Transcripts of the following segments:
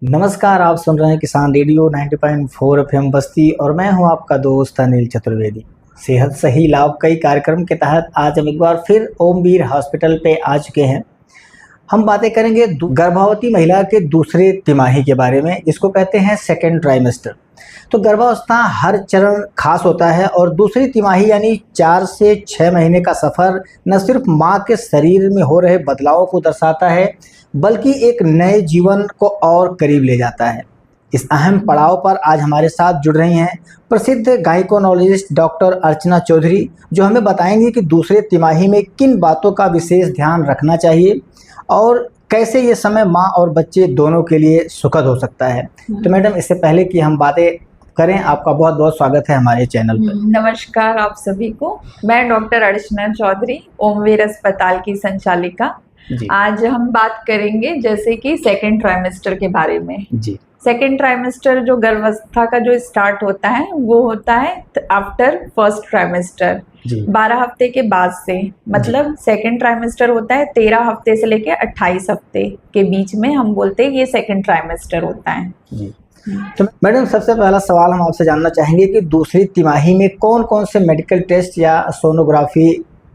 नमस्कार, आप सुन रहे हैं किसान रेडियो 90.4 एफएम बस्ती और मैं हूं आपका दोस्त अनिल चतुर्वेदी। सेहत सही लाभ कई कार्यक्रम के तहत आज हम एक बार फिर ओमवीर हॉस्पिटल पे आ चुके हैं। हम बातें करेंगे गर्भवती महिला के दूसरे तिमाही के बारे में, जिसको कहते हैं सेकेंड ट्राइमेस्टर। तो गर्भावस्था हर चरण खास होता है और दूसरी तिमाही यानी 4 से 6 महीने का सफ़र न सिर्फ माँ के शरीर में हो रहे बदलावों को दर्शाता है, बल्कि एक नए जीवन को और करीब ले जाता है। इस अहम पड़ाव पर आज हमारे साथ जुड़ रही हैं प्रसिद्ध गायकोनोलॉजिस्ट डॉक्टर अर्चना चौधरी, जो हमें बताएंगी कि दूसरे तिमाही में किन बातों का विशेष ध्यान रखना चाहिए और कैसे ये समय माँ और बच्चे दोनों के लिए सुखद हो सकता है। तो मैडम, इससे पहले कि हम बातें करें, आपका बहुत बहुत स्वागत है हमारे चैनल पर। नमस्कार आप सभी को। मैं डॉक्टर अर्चना चौधरी, ओमवीर अस्पताल की संचालिका। आज हम बात करेंगे जैसे कि सेकेंड ट्राइमेस्टर के बारे में। जी। सेकेंड ट्राइमेस्टर जो गर्भावस्था का जो स्टार्ट होता है वो होता है आफ्टर फर्स्ट ट्राइमेस्टर, 12 हफ्ते के बाद से। मतलब सेकेंड ट्राइमेस्टर होता है 13 हफ्ते से लेके 28 हफ्ते के बीच में, हम बोलते हैं ये सेकेंड ट्राइमेस्टर होता है। जी। तो मैडम, सबसे पहला सवाल हम आपसे जानना चाहेंगे कि दूसरी तिमाही में कौन कौन से मेडिकल टेस्ट या सोनोग्राफी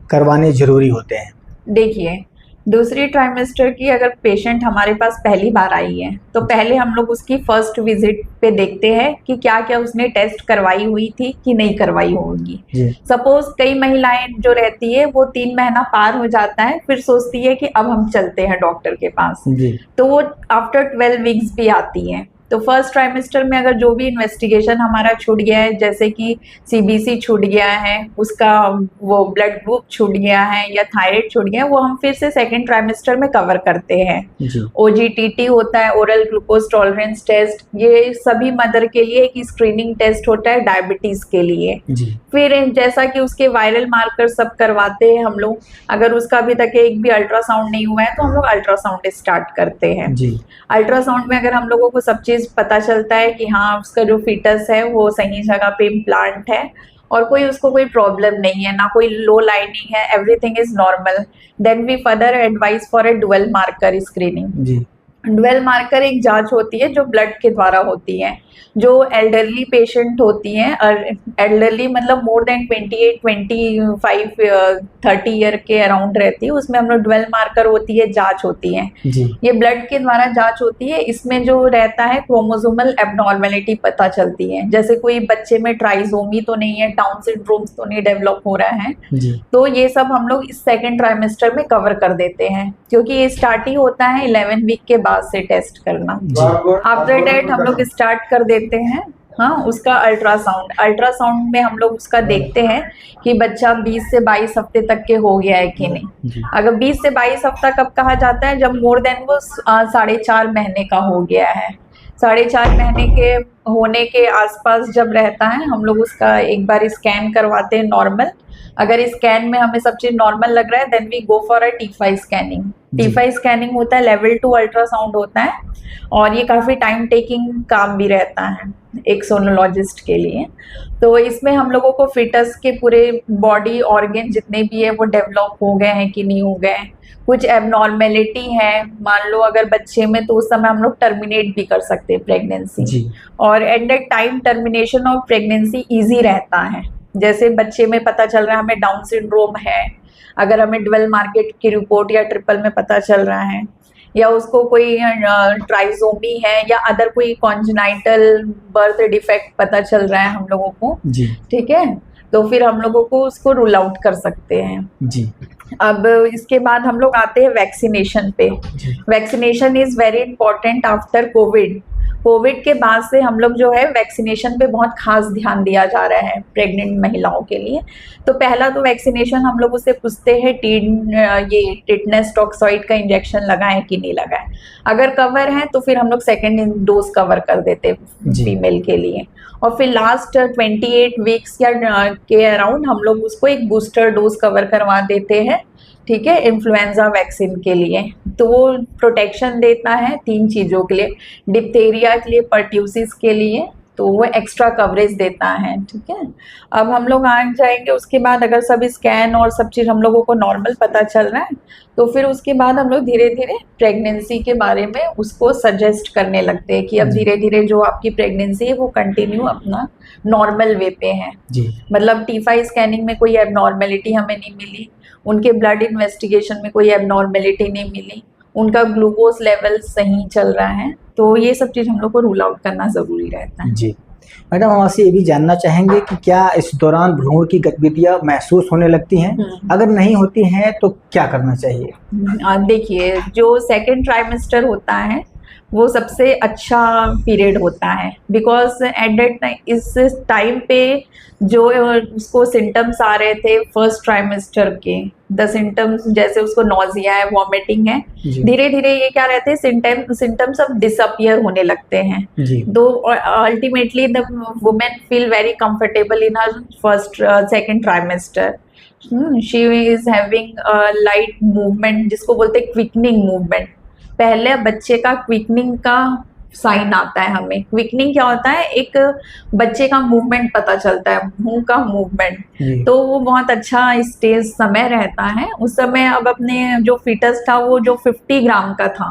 करवाने जरूरी होते हैं? देखिए, दूसरी ट्राइमेस्टर की अगर पेशेंट हमारे पास पहली बार आई है तो पहले हम लोग उसकी फर्स्ट विजिट पे देखते हैं कि क्या क्या उसने टेस्ट करवाई हुई थी कि नहीं करवाई होगी। सपोज कई महिलाएं जो रहती है वो 3 महीना पार हो जाता है, फिर सोचती है कि अब हम चलते हैं डॉक्टर के पास, तो वो आफ्टर 12 वीक्स भी आती है। तो फर्स्ट ट्राइमेस्टर में अगर जो भी इन्वेस्टिगेशन हमारा छूट गया है, जैसे कि सीबीसी छूट गया है, उसका वो ब्लड ग्रुप छूट गया है या थायराइड छूट गया है, वो हम फिर से सेकेंड ट्राइमेस्टर में कवर करते हैं। ओजीटीटी होता है, ओरल ग्लूकोज टॉलरेंस टेस्ट, ये सभी मदर के लिए एक स्क्रीनिंग टेस्ट होता है डायबिटीज के लिए। फिर जैसा कि उसके वायरल मार्कर सब करवाते हैं हम लोग। अगर उसका अभी तक एक भी अल्ट्रासाउंड नहीं हुआ है तो हम लोग अल्ट्रासाउंड स्टार्ट करते हैं। अल्ट्रासाउंड में अगर हम लोगों को सब चीज पता चलता है कि हाँ उसका जो फीटस है वो सही जगह पे इम्प्लांट है और कोई उसको कोई प्रॉब्लम नहीं है, ना कोई लो लाइनिंग है, everything is normal, then we further advise for a dual marker screening. Dual marker एक जांच होती है जो ब्लड के द्वारा होती है। जो एल्डरली पेशेंट होती हैं, और एल्डरली मतलब मोर देन 28, 25, 30 ईयर के अराउंड रहती है, उसमें हम लोग डुअल मार्कर होती है, जांच होती है। ये ब्लड के द्वारा जांच होती है। इसमें जो रहता है क्रोमोसोमल एबनॉर्मेलिटी पता चलती है, जैसे कोई बच्चे में ट्राइसोमी तो नहीं है, डाउन सिंड्रोम तो नहीं डेवलप हो रहा है, तो ये सब हम लोग इस सेकेंड ट्राइमेस्टर में कवर कर देते हैं, क्योंकि ये स्टार्ट ही होता है 11 वीक के बाद से टेस्ट करना। आफ्टर डेट हम लोग स्टार्ट कर देते हैं उसका अल्ट्रासाउंड में हम लोग उसका देखते हैं कि बच्चा 20 से 22 हफ्ते तक के हो गया है कि नहीं। अगर 20 से 22 हफ्ता कब कहा जाता है? जब मोर देन वो 4.5 महीने का हो गया है। 4.5 महीने के होने के आसपास जब रहता है, हम लोग उसका एक बार स्कैन करवाते हैं नॉर्मल। अगर स्कैन में हमें सब चीज नॉर्मल लग रहा है, then we go for a T5 scanning. T5 scanning होता है, लेवल 2 अल्ट्रासाउंड होता है और ये काफी टाइम टेकिंग काम भी रहता है एक सोनोलॉजिस्ट के लिए। तो इसमें हम लोगों को फिटस के पूरे बॉडी ऑर्गन जितने भी है वो डेवलप हो गए हैं कि नहीं हो गए, कुछ एबनॉर्मेलिटी है मान लो अगर बच्चे में, तो उस समय हम लोग टर्मिनेट भी कर सकते हैं प्रेगनेंसी। और at that time termination of pregnancy easy रहता है। जैसे बच्चे में पता चल रहा है हमें डाउन सिंड्रोम है, अगर हमें डुअल मार्कर की रिपोर्ट या ट्रिपल में पता चल रहा है, या उसको कोई ट्राइसोमी है या अदर कोई कॉन्जेनाइटल बर्थ डिफेक्ट पता चल रहा है हम लोगों को, ठीक है, तो फिर हम लोगों को उसको रूल आउट कर सकते हैं। अब इसके बाद हम लोग आते हैं वैक्सीनेशन पे। Vaccination is very important after Covid के बाद से हम लोग जो है वैक्सीनेशन पे बहुत खास ध्यान दिया जा रहा है प्रेग्नेंट महिलाओं के लिए। तो पहला तो वैक्सीनेशन हम लोग उससे पूछते हैं ये टिटनेस टॉक्सॉइड का इंजेक्शन लगाएं कि नहीं लगाएं। अगर कवर है तो फिर हम लोग सेकेंड डोज कवर कर देते हैं फीमेल के लिए। और फिर लास्ट 28 वीक्स या के अराउंड हम लोग उसको एक बूस्टर डोज कवर करवा देते हैं, ठीक है, इन्फ्लुएंजा वैक्सीन के लिए। तो वो प्रोटेक्शन देता है 3 चीज़ों के लिए, डिप्थेरिया के लिए, पर्ट्यूसिस के लिए तो वो एक्स्ट्रा कवरेज देता है, ठीक है। अब हम लोग आ जाएंगे उसके बाद, अगर सब स्कैन और सब चीज़ हम लोगों को नॉर्मल पता चल रहा है, तो फिर उसके बाद हम लोग धीरे धीरे प्रेगनेंसी के बारे में उसको सजेस्ट करने लगते हैं कि अब धीरे धीरे जो आपकी प्रेगनेंसी है वो कंटिन्यू अपना नॉर्मल वे पे है। जी। मतलब T5 स्कैनिंग में कोई एबनॉर्मेलिटी हमें नहीं मिली, उनके ब्लड इन्वेस्टिगेशन में कोई एबनॉर्मेलिटी नहीं मिली, उनका ग्लूकोज लेवल सही चल रहा है, तो ये सब चीज़ हम लोग को रूल आउट करना ज़रूरी रहता है। जी मैडम, हम आपसे ये भी जानना चाहेंगे कि क्या इस दौरान भ्रूण की गतिविधियां महसूस होने लगती हैं? अगर नहीं होती हैं तो क्या करना चाहिए? देखिए, जो सेकेंड ट्राइमेस्टर होता है वो सबसे अच्छा पीरियड होता है, बिकॉज एट दैट टाइम, इस टाइम पे जो उसको सिम्टम्स आ रहे थे फर्स्ट ट्राइमेस्टर के, द सिम्टम्स जैसे उसको नोजिया है, वॉमिटिंग है, धीरे धीरे ये क्या रहते हैं, सिम्टम्स अब डिसअपियर होने लगते हैं। तो ultimately the women feel very comfortable in her first second trimester. She is having light movement, जिसको बोलते हैं क्विकनिंग मूवमेंट। पहले बच्चे का क्विकनिंग का साइन आता है हमें। क्विकनिंग क्या होता है, एक बच्चे का मूवमेंट पता चलता है, मुंह का मूवमेंट, तो वो बहुत अच्छा स्टेज समय रहता है उस समय। अब अपने जो फीटस था वो जो 50 ग्राम का था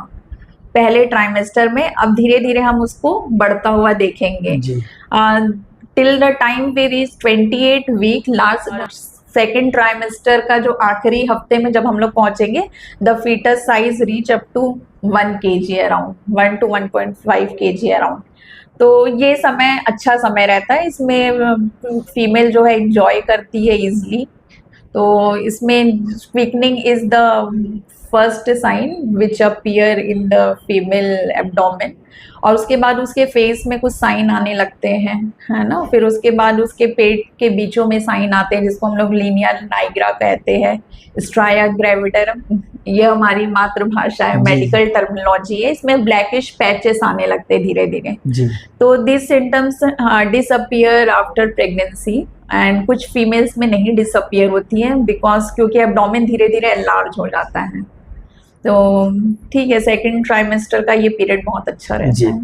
पहले ट्राइमेस्टर में, अब धीरे धीरे हम उसको बढ़ता हुआ देखेंगे till the time we reach 28 week. Last second trimester का जो आखिरी हफ्ते में जब हम लोग पहुंचेंगे, the fetus size reach up to 1 kg around, 1 to 1.5 kg around. तो ये समय अच्छा समय रहता है, इसमें फीमेल जो है एंजॉय करती है इजली। तो इसमें quickening is the first sign which appear in the female abdomen, और उसके बाद उसके फेस में कुछ साइन आने लगते हैं, है ना। फिर उसके बाद उसके पेट के बीचों में साइन आते हैं, जिसको हम लोग लीनिया नाइग्रा कहते हैं, स्ट्राया ग्रेविडरम, ये हमारी मातृभाषा है, मेडिकल टर्मिनोलॉजी है। इसमें ब्लैकिश पैचेस आने लगते हैं धीरे धीरे। तो this symptoms disappear after pregnancy, and कुछ फीमेल्स में नहीं डिसअपियर होती है, बिकॉज क्योंकि एब्डोमेन धीरे धीरे एनलार्ज हो जाता है। तो ठीक है, सेकेंड ट्राइमेस्टर का ये पीरियड बहुत अच्छा रहता है।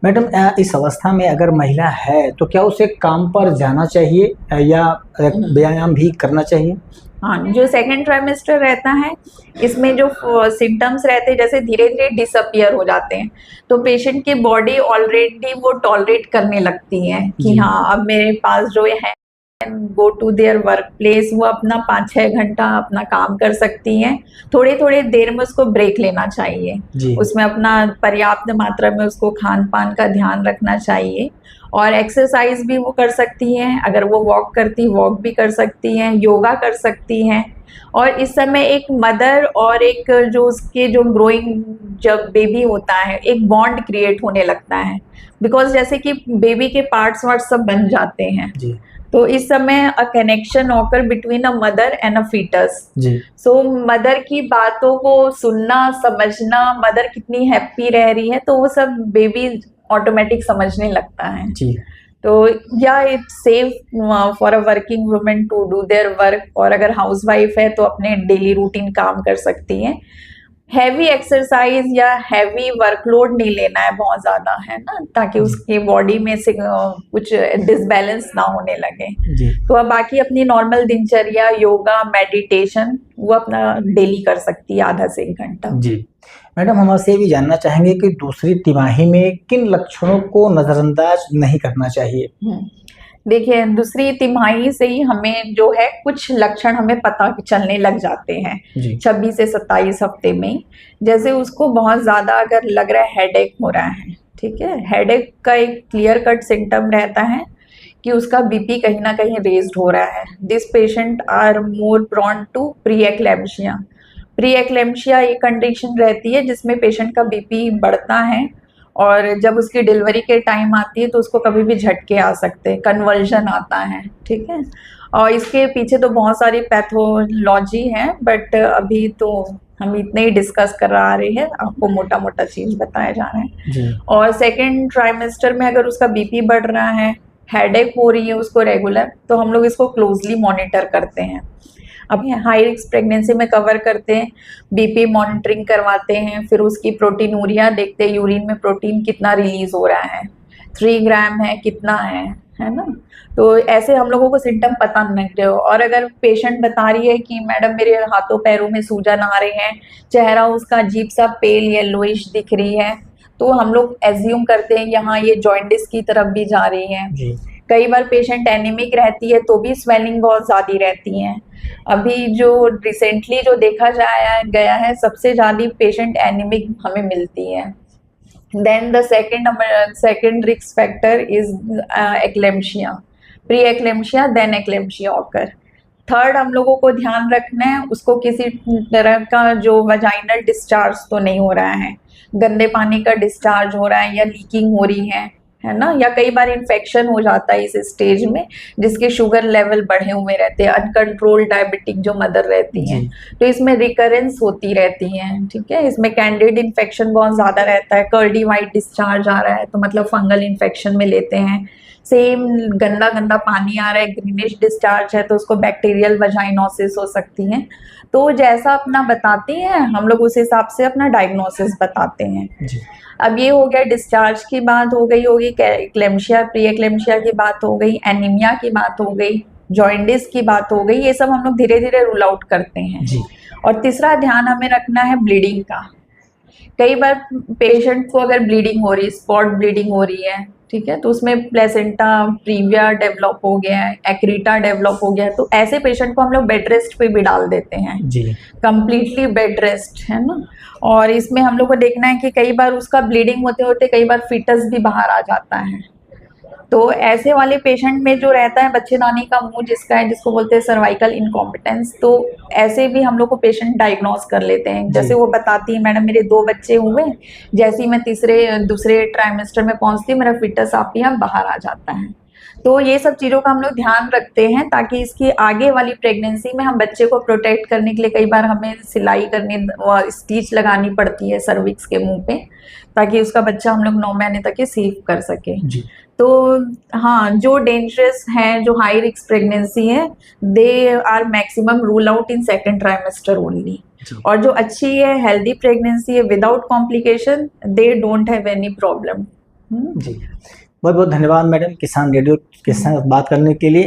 मैडम, इस अवस्था में अगर महिला है तो क्या उसे काम पर जाना चाहिए या व्यायाम भी करना चाहिए? हाँ, जो सेकेंड ट्राइमेस्टर रहता है इसमें जो सिम्टम्स रहते हैं जैसे धीरे धीरे डिसअपियर हो जाते हैं, तो पेशेंट की बॉडी ऑलरेडी वो टॉलरेट करने लगती है कि हाँ अब मेरे पास जो है go to their work place, वो अपना 5-6 घंटा अपना काम कर सकती हैं। थोड़े थोड़े देर में उसको ब्रेक लेना चाहिए, उसमें अपना पर्याप्त मात्रा में उसको खान पान का ध्यान रखना चाहिए, और एक्सरसाइज भी वो कर सकती हैं। अगर वो वॉक भी कर सकती हैं, योगा कर सकती हैं। और इस समय एक मदर और एक जो उसके जो ग्रोइंग जब बेबी होता है, एक बॉन्ड क्रिएट होने लगता है, बिकॉज जैसे कि बेबी के पार्ट्स वार्ट्स सब बन जाते हैं। तो इस समय अ कनेक्शन होकर between a mother and a fetus. So mother की बातों को सुनना, समझना, मदर कितनी हैप्पी रह रही है, तो वो सब बेबी ऑटोमेटिक समझने लगता है। तो या it's safe for a working women to do their work, और अगर हाउस वाइफ है तो अपने डेली रूटीन काम कर सकती हैं। हैवी एक्सरसाइज या हैवी वर्कलोड नहीं लेना है बहुत ज़्यादा, है ना, ताकि उसकी बॉडी में से कुछ डिसबैलेंस ना होने लगे। तो अब बाकी अपनी नॉर्मल दिनचर्या, योगा, मेडिटेशन वो अपना डेली कर सकती है आधा से 1 घंटा। मैडम, हम आपसे भी जानना चाहेंगे कि दूसरी तिमाही में किन लक्षणों को नज़रअंदाज नहीं करना चाहिए? देखिए, दूसरी तिमाही से ही हमें जो है कुछ लक्षण हमें पता चलने लग जाते हैं 26 से 27 हफ्ते में। जैसे उसको बहुत ज़्यादा अगर लग रहा है हेडेक हो रहा है, ठीक है, हेडेक का एक क्लियर कट सिम्टम रहता है कि उसका बीपी कहीं ना कहीं रेज्ड हो रहा है। This patient are more prone to pre-eclampsia. Pre-eclampsia एक कंडीशन रहती है जिसमें पेशेंट का बीपी बढ़ता है, और जब उसकी डिलीवरी के टाइम आती है तो उसको कभी भी झटके आ सकते हैं, कन्वर्जन आता है, ठीक है। और इसके पीछे तो बहुत सारी पैथोलॉजी है, बट अभी तो हम इतने ही डिस्कस कर रहे हैं, आपको मोटा मोटा चीज़ बताया जा रहा है। और सेकेंड ट्राइमेस्टर में अगर उसका बीपी बढ़ रहा है, हेडेक हो रही है उसको रेगुलर, तो हम लोग इसको क्लोजली मॉनिटर करते हैं। अब हाई रिस्क प्रेगनेंसी में कवर करते हैं, बीपी मॉनिटरिंग करवाते हैं, फिर उसकी प्रोटीनूरिया देखते हैं, यूरिन में प्रोटीन कितना रिलीज हो रहा है, 3 ग्राम है, कितना है ना। तो ऐसे हम लोगों को सिम्टम पता नहीं लग रहे हो। और अगर पेशेंट बता रही है कि मैडम मेरे हाथों पैरों में सूजन आ रहे हैं, चेहरा उसका अजीब सा पेल येलोइश दिख रही है, तो हम लोग एज्यूम करते हैं यहाँ ये जॉइंटिस की तरफ भी जा रही है। जी। कई बार पेशेंट एनीमिक रहती है तो भी स्वेलिंग बहुत ज़्यादा रहती है। अभी जो रिसेंटली जो देखा गया है, सबसे ज़्यादा पेशेंट एनीमिक हमें मिलती है। Then the second risk factor is eclampsia, pre-eclampsia, then eclampsia occur। Third हम लोगों को ध्यान रखना है, उसको किसी तरह का जो वजाइनल डिस्चार्ज तो नहीं हो रहा है, गंदे पानी का डिस्चार्ज हो रहा है या लीकिंग हो रही है ना, या कई बार इन्फेक्शन हो जाता है इस स्टेज में जिसके शुगर लेवल बढ़े हुए रहते हैं, अनकंट्रोल्ड डायबिटिक जो मदर रहती हैं, तो इसमें रिकरेंस होती रहती है। ठीक है, इसमें कैंडिड इन्फेक्शन बहुत ज़्यादा रहता है, कर्डी वाइट डिस्चार्ज आ रहा है तो मतलब फंगल इन्फेक्शन में लेते हैं। सेम गंदा गंदा पानी आ रहा है, ग्रीनिश डिस्चार्ज है तो उसको बैक्टीरियल वजाइनोसिस हो सकती है। तो जैसा अपना बताते हैं हम लोग उस हिसाब से अपना डायग्नोसिस बताते हैं। अब ये हो गया डिस्चार्ज की बात हो गई होगी, एक्लेम्शिया प्री एक्लेम्शिया की बात हो गई, एनीमिया की बात हो गई, जॉइंटिस की बात हो गई, ये सब हम लोग धीरे धीरे रूल आउट करते हैं जी। और तीसरा ध्यान हमें रखना है ब्लीडिंग का। कई बार पेशेंट को अगर ब्लीडिंग हो रही है, स्पॉट ब्लीडिंग हो रही है, ठीक है, तो उसमें प्लेसेंटा प्रीविया डेवलप हो गया है, एक्रीटा डेवलप हो गया है, तो ऐसे पेशेंट को हम लोग बेड रेस्ट पे भी डाल देते हैं जी, कंप्लीटली बेड रेस्ट, है ना। और इसमें हम लोग को देखना है कि कई बार उसका ब्लीडिंग होते होते कई बार फिटस भी बाहर आ जाता है। तो ऐसे वाले पेशेंट में जो रहता है बच्चेदानी का मुंह जिसका है, जिसको बोलते हैं सर्वाइकल इनकॉम्पिटेंस, तो ऐसे भी हम लोग को पेशेंट डायग्नोस कर लेते हैं। जैसे वो बताती है मैडम मेरे 2 बच्चे हुए, जैसे ही मैं दूसरे ट्राइमेस्टर में पहुंचती हूँ मेरा फिटस आप यहाँ बाहर आ जाता है। तो ये सब चीज़ों का हम लोग ध्यान रखते हैं ताकि इसकी आगे वाली प्रेगनेंसी में हम बच्चे को प्रोटेक्ट करने के लिए कई बार हमें सिलाई करनी, स्टिच लगानी पड़ती है सर्विक्स के मुंह पे, ताकि उसका बच्चा हम लोग 9 महीने तक सेव कर सके। तो हाँ, जो डेंजरस है, जो हाई रिस्क प्रेगनेंसी है, they are maximum rule out in second trimester only. और जो अच्छी है, हेल्दी प्रेगनेंसी है without complication, they don't have any problem. जी, बहुत बहुत धन्यवाद मैडम किसान रेडियो के साथ बात करने के लिए।